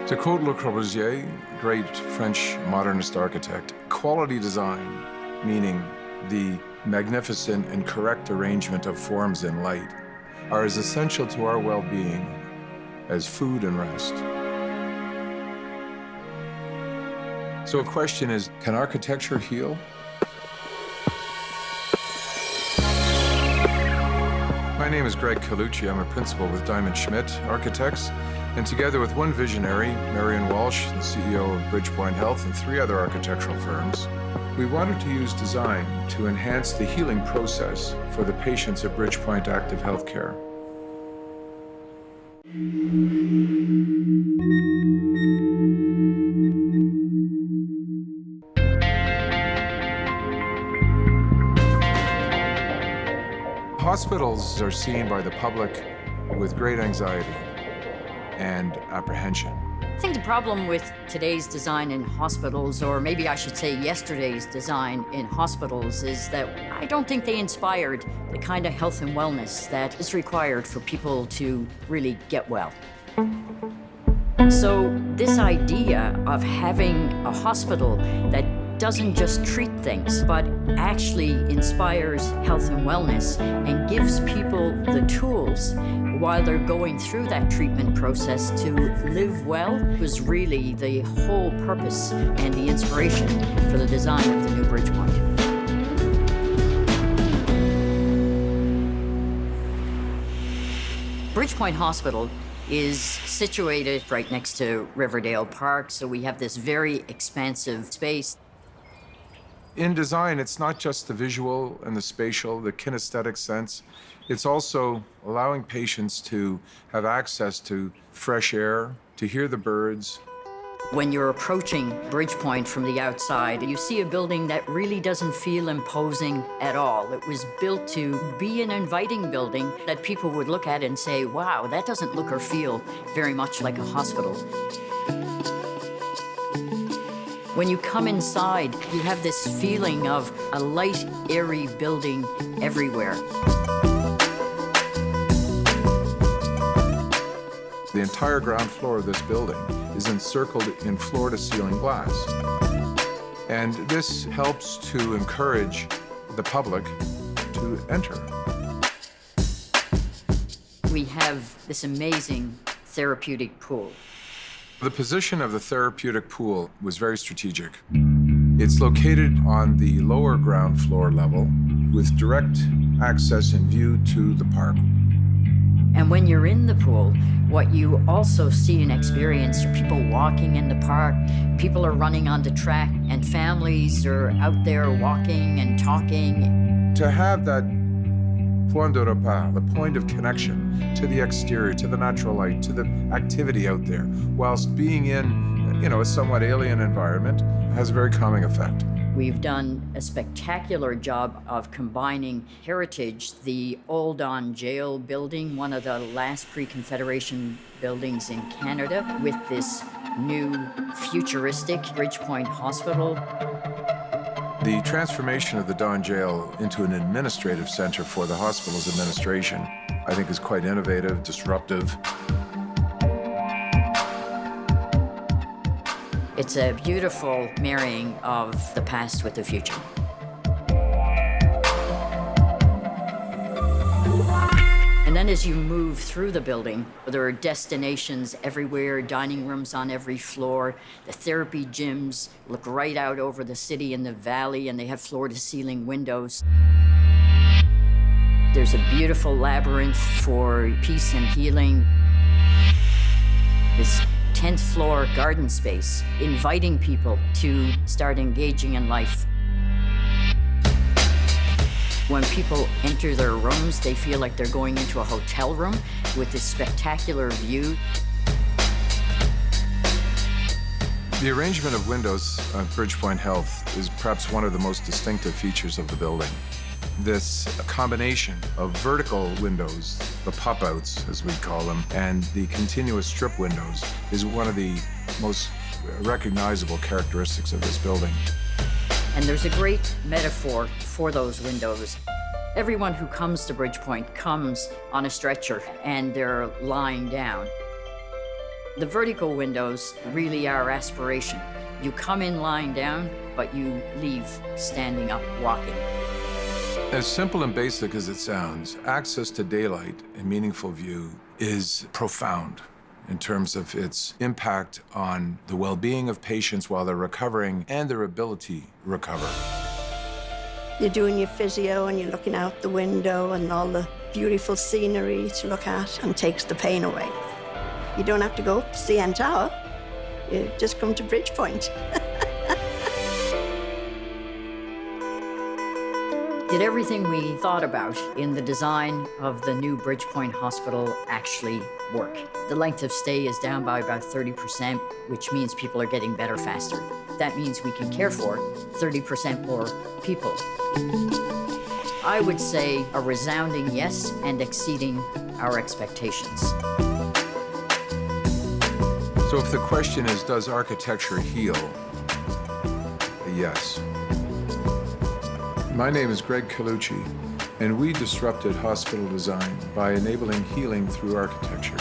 To quote Le Corbusier, great French modernist architect, quality design, meaning the magnificent and correct arrangement of forms in light, are as essential to our well-being as food and rest. So a question is, can architecture heal? My name is Greg Colucci. I'm a principal with Diamond Schmidt Architects, and together with one visionary, Marion Walsh, the CEO of Bridgepoint Health, and 3 other architectural firms, we wanted to use design to enhance the healing process for the patients at Bridgepoint Active Healthcare. Hospitals are seen by the public with great anxiety and apprehension. I think the problem with today's design in hospitals, or maybe I should say yesterday's design in hospitals, is that I don't think they inspired the kind of health and wellness that is required for people to really get well. So this idea of having a hospital that doesn't just treat things, but actually inspires health and wellness and gives people the tools while they're going through that treatment process to live well was really the whole purpose and the inspiration for the design of the new Bridgepoint. Bridgepoint Hospital is situated right next to Riverdale Park, so we have this very expansive space. In design, it's not just the visual and the spatial, the kinesthetic sense. It's also allowing patients to have access to fresh air, to hear the birds. When you're approaching Bridgepoint from the outside, you see a building that really doesn't feel imposing at all. It was built to be an inviting building that people would look at and say, wow, that doesn't look or feel very much like a hospital. When you come inside, you have this feeling of a light, airy building everywhere. The entire ground floor of this building is encircled in floor-to-ceiling glass. And this helps to encourage the public to enter. We have this amazing therapeutic pool. The position of the therapeutic pool was very strategic. It's located on the lower ground floor level with direct access and view to the park. And when you're in the pool, what you also see and experience are people walking in the park, people are running on the track, and families are out there walking and talking. To have that point de repère, the point of connection to the exterior, to the natural light, to the activity out there, whilst being in, a somewhat alien environment, has a very calming effect. We've done a spectacular job of combining heritage, the old Don Jail building, one of the last pre-Confederation buildings in Canada, with this new futuristic Bridgepoint Hospital. The transformation of the Don Jail into an administrative center for the hospital's administration, I think, is quite innovative, disruptive. It's a beautiful marrying of the past with the future. And then as you move through the building, there are destinations everywhere, dining rooms on every floor. The therapy gyms look right out over the city and the valley, and they have floor-to-ceiling windows. There's a beautiful labyrinth for peace and healing. This 10th floor garden space, inviting people to start engaging in life. When people enter their rooms, they feel like they're going into a hotel room with this spectacular view. The arrangement of windows at Bridgepoint Health is perhaps one of the most distinctive features of the building. This combination of vertical windows, the pop-outs as we call them, and the continuous strip windows is one of the most recognizable characteristics of this building. And there's a great metaphor for those windows. Everyone who comes to Bridgepoint comes on a stretcher and they're lying down. The vertical windows really are aspiration. You come in lying down, but you leave standing up, walking. As simple and basic as it sounds, access to daylight and meaningful view is profound in terms of its impact on the well-being of patients while they're recovering and their ability to recover. You're doing your physio and you're looking out the window and all the beautiful scenery to look at and takes the pain away. You don't have to go to CN Tower. You just come to Bridgepoint. Did everything we thought about in the design of the new Bridgepoint Hospital actually work? The length of stay is down by about 30%, which means people are getting better faster. That means we can care for 30% more people. I would say a resounding yes and exceeding our expectations. So if the question is, does architecture heal? Yes. My name is Greg Colucci, and we disrupted hospital design by enabling healing through architecture.